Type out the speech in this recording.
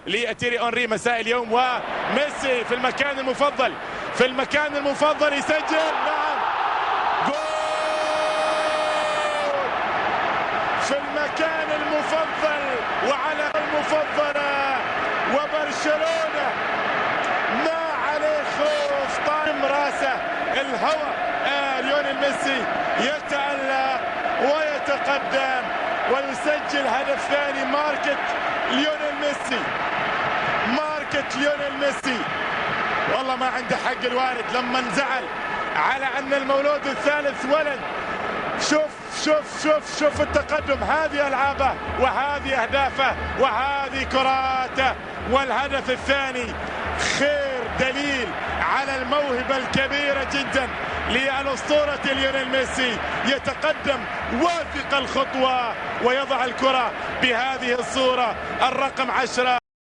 لتيري أونري مساء اليوم، وميسي في المكان المفضل، في المكان المفضل يسجل. نعم، جول في المكان المفضل وعلى المفضلة، وبرشلونة ما عليه خوف، طارم راسه الهوى. ليونيل ميسي يتألق ويتقدم ويسجل هدف ثاني. ماركة ليونيل ميسي، ماركة ليونيل ميسي. والله ما عنده حق الوالد لما انزعل على ان المولود الثالث ولد. شوف شوف شوف شوف التقدم، هذه العابه وهذه اهدافه وهذه كراته، والهدف الثاني خير دليل على الموهبه الكبيره جدا للأسطورة ليونيل ميسي. يتقدم واثق الخطوة ويضع الكرة بهذه الصورة، الرقم 10.